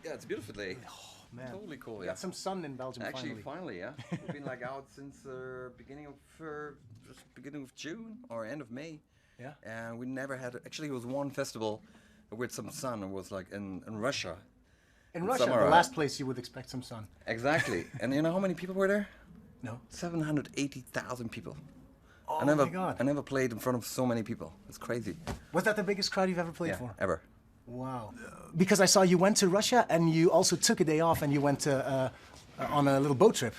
Yeah, it's a beautiful day. Man. Totally cool. We Yeah. got some sun in Belgium Actually, finally. yeah. We've been like out since beginning of June or end of May. Yeah. And we never had. Actually, it was one festival with some sun. It was like in Russia. In Russia, summer, the last place you would expect some sun. Exactly. And you know how many people were there? No. 780,000 people. Oh my God. I never played in front of so many people. It's crazy. Was that the biggest crowd you've ever played Yeah, for? ever. Wow. Because I saw you went to Russia and you also took a day off and you went to, on a little boat trip.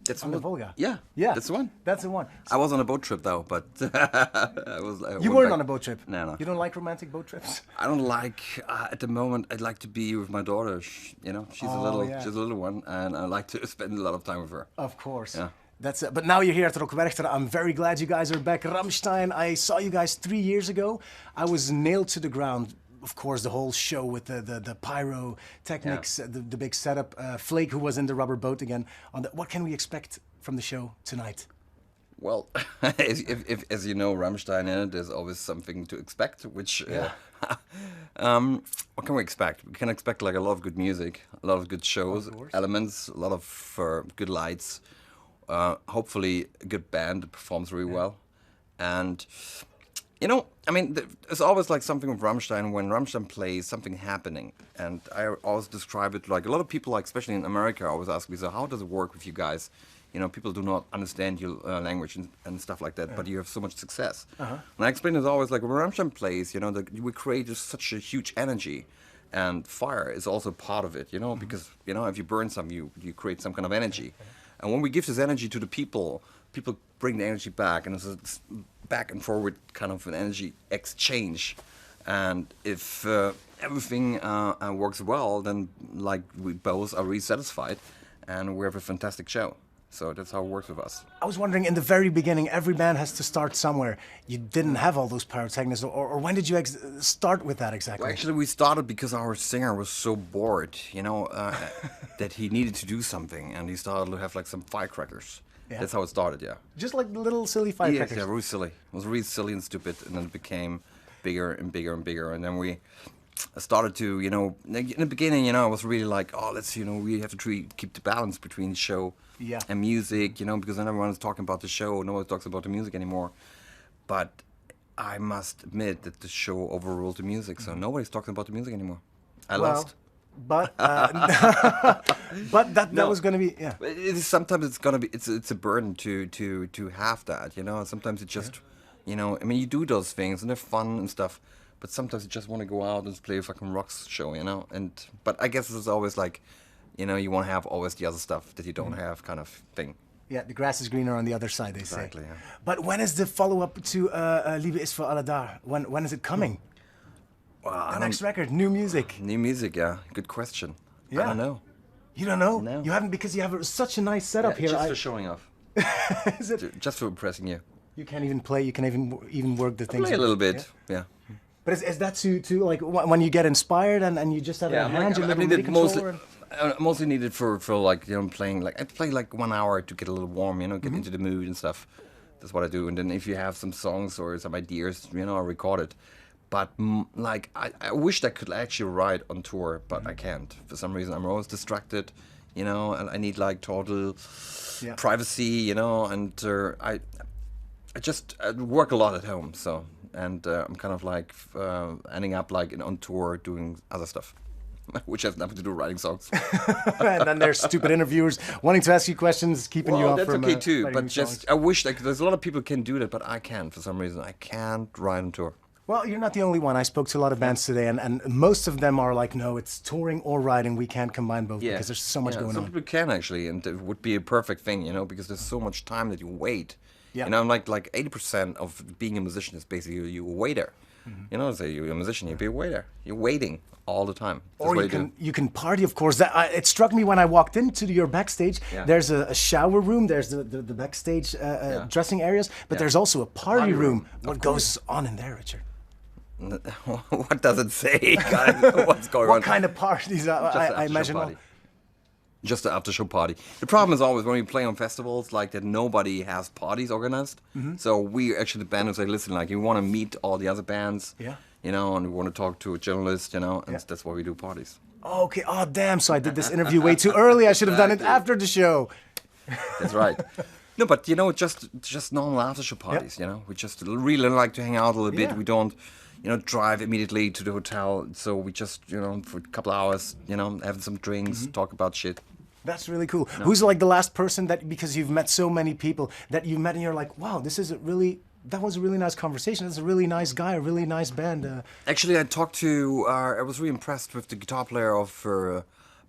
That's on the Volga. Yeah. Yeah. That's the one. That's the one. I was on a boat trip though, but I You weren't on a boat trip? No. You don't like romantic boat trips? I don't like at the moment. I'd like to be with my daughter. She's she's a little one, and I like to spend a lot of time with her. Of course. Yeah. That's it. But now you're here at Werchter. I'm very glad you guys are back. Rammstein, I saw you guys 3 years ago. I was nailed to the ground. Of course, the whole show with the pyrotechnics, the big setup. Flake, who was in the rubber boat again. What can we expect from the show tonight? Well, as you know, Rammstein in it, there's always something to expect. Which, what can we expect? We can expect like a lot of good music, a lot of good shows, elements, a lot of good lights. Hopefully, a good band that performs really well, and. You know, I mean, it's always like something with Rammstein. When Rammstein plays, something happening. And I always describe it like a lot of people, like especially in America, always ask me, so how does it work with you guys? You know, people do not understand your language and stuff like that, but you have so much success. And I explain it always like when Rammstein plays, you know, we create just such a huge energy. And fire is also part of it, you know, because, you know, if you burn some, you create some kind of energy. And when we give this energy to the people bring the energy back, and it's back and forward kind of an energy exchange. And if everything works well, then like we both are really satisfied, and we have a fantastic show. So that's how it works with us. I was wondering, in the very beginning, every band has to start somewhere. You didn't have all those pyrotechnics, or when did you start with that exactly? Well, actually, we started because our singer was so bored, you know, that he needed to do something, and he started to have like some firecrackers. Yeah. That's how it started, yeah. Just like the little silly firecrackers. Yeah, really silly. It was really silly and stupid, and then it became bigger and bigger and bigger, and then we started to, you know, in the beginning, you know, I was really like, oh, let's, you know, we have to keep the balance between show and music, you know, because then everyone's talking about the show, nobody talks about the music anymore. But I must admit that the show overruled the music, so nobody's talking about the music anymore. I lost. But but that was gonna be Sometimes it's gonna be it's a burden to have that, you know. Sometimes it just you know, I mean, you do those things and they're fun and stuff, but sometimes you just want to go out and play a fucking rock show, you know. But I guess it's always like, you know, you want to have always the other stuff that you don't have, kind of thing. Yeah, the grass is greener on the other side, they say. Exactly. Yeah. But when is the follow-up to Liebe ist für alle da? When is it coming? Well, the next record, new music. New music, yeah. Good question. Yeah. I don't know. You don't know? No. You haven't, because you have such a nice setup here. Just for showing off. Is it? Just for impressing you. You can't even play. You can even work the things. Play a little bit. Yeah. But is that to like when you get inspired and you just have a hand, your little MIDI controller? Mostly needed for like, you know, playing like I play like 1 hour to get a little warm, you know, get into the mood and stuff. That's what I do. And then if you have some songs or some ideas, you know, I record it. But like I wished I could actually ride on tour, but I can't for some reason. I'm always distracted, you know, and I need like total privacy, you know. And I work a lot at home, so I'm kind of like ending up like on tour doing other stuff. Which has nothing to do with writing songs. And then there's stupid interviewers wanting to ask you questions, keeping you up from... That's okay too, but songs. I wish like there's a lot of people can do that, but I can't for some reason. I can't ride on tour. Well, you're not the only one. I spoke to a lot of bands today, and most of them are like, no, it's touring or writing. We can't combine both because there's so much going on. Some people can actually, and it would be a perfect thing, you know, because there's so much time that you wait. Yeah. You know, like 80% of being a musician is basically you a waiter. You know, say you're a musician, you'd be a waiter. You're waiting all the time. That's or you can party, of course. It struck me when I walked into your backstage. Yeah. There's a shower room. There's the backstage dressing areas, but there's also a party room. What goes on in there, Richard? What does it say, guys? What's going on? What kind of parties? I imagine. just the after show party. The problem is always when we play on festivals like that, nobody has parties organized. So we actually the band who say, listen, like you want to meet all the other bands, Yeah. you know, and we want to talk to a journalist, you know, and Yeah. that's why we do parties. Okay. Oh, damn. So I did this interview way too early. I should have done it Exactly. after the show. That's right. No, but you know, just normal after show parties. You know, we just really like to hang out a little bit. Yeah. We don't, you know, drive immediately to the hotel. So we just, you know, for a couple of hours, you know, having some drinks, talk about shit. That's really cool. Who's like the last person that, because you've met so many people that you've met and you're like, wow, that was a really nice conversation. That's a really nice guy, a really nice band. Actually, I talked to. I was really impressed with the guitar player of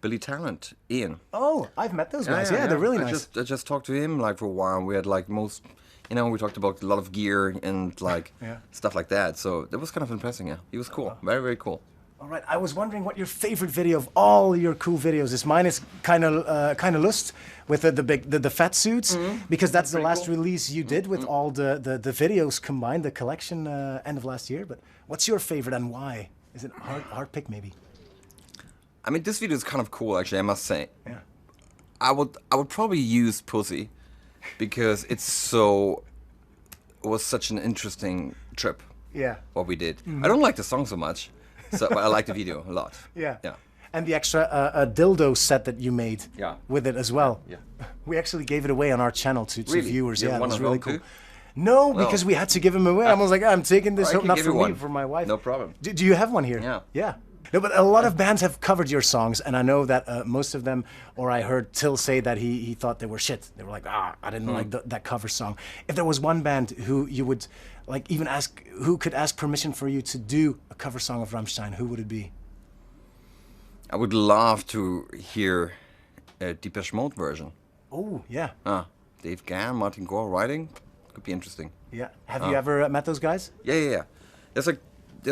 Billy Talent, Ian. Oh, I've met those guys. Yeah, they're really nice. I just talked to him like for a while. We had like most, you know, we talked about a lot of gear and like Yeah. stuff like that. So that was kind of impressive. Yeah, he was cool. Very, very cool. All right, I was wondering what your favorite video of all your cool videos is. Mine is kind of Lust with the fat suits, because that's the last release you did with all the videos combined, the collection end of last year. But what's your favorite and why? Is it hard pick maybe? I mean, this video is kind of cool, actually. I must say. Yeah. I would probably use Pussy because it was such an interesting trip. Yeah. What we did. I don't like the song so much, but I like the video a lot. Yeah. Yeah. And the extra dildo set that you made Yeah. with it as well. Yeah. We actually gave it away on our channel to Really? viewers. You Yeah, have it one was of really them cool. too? No, because we had to give them away. I was like, I'm taking this I home, can not give for you me, one. for my wife. No problem. Do you have one here? Yeah. Yeah. No, but a lot of bands have covered your songs, and I know that most of them, or I heard Till say that he thought they were shit. They were like, I didn't like that cover song. If there was one band who you would like even ask, who could ask permission for you to do a cover song of Rammstein, who would it be? I would love to hear a Depeche Mode version. Oh, yeah. Dave Gann, Martin Gore writing. Could be interesting. Yeah. Have you ever met those guys? Yeah. There's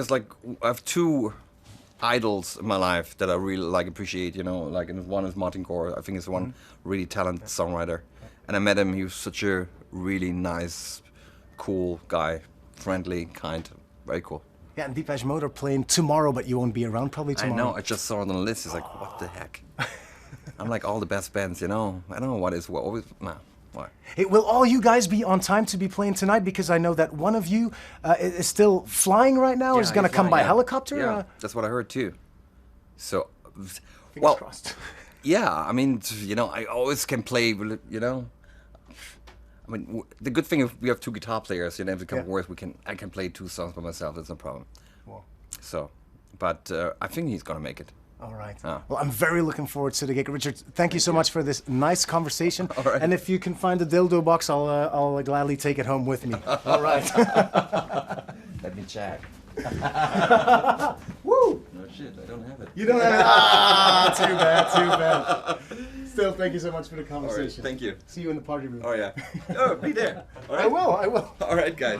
like I have two idols in my life that I really like appreciate. You know, like and one is Martin Gore. I think he's one really talented songwriter, and I met him. He was such a really nice, cool guy, friendly, kind, very cool. Yeah, and Depeche Mode are playing tomorrow, but you won't be around probably I tomorrow. know. I just saw it on the list. It's like, what the heck? I'm like all the best bands, you know. I don't know what is what. Always, nah, why? Hey, will all you guys be on time to be playing tonight? Because I know that one of you is still flying right now, or is going to come by helicopter? Yeah, that's what I heard too. So, Fingers crossed. Yeah, I mean, you know, I always can play, you know. I mean, the good thing is we have two guitar players, you know, every couple of words I can play two songs by myself, that's no problem. Wow. So, but I think he's gonna make it. All right. Oh. Well, I'm very looking forward to the gig. Richard, thank you so much for this nice conversation. All right. And if you can find the dildo box, I'll gladly take it home with me. All right. Let me check. Woo! No shit, I don't have it. You don't have it. Ah, too bad. Still, thank you so much for the All right, conversation. thank you. See you in the party room. Oh yeah. Oh, be there. All right. I will. All right, guys.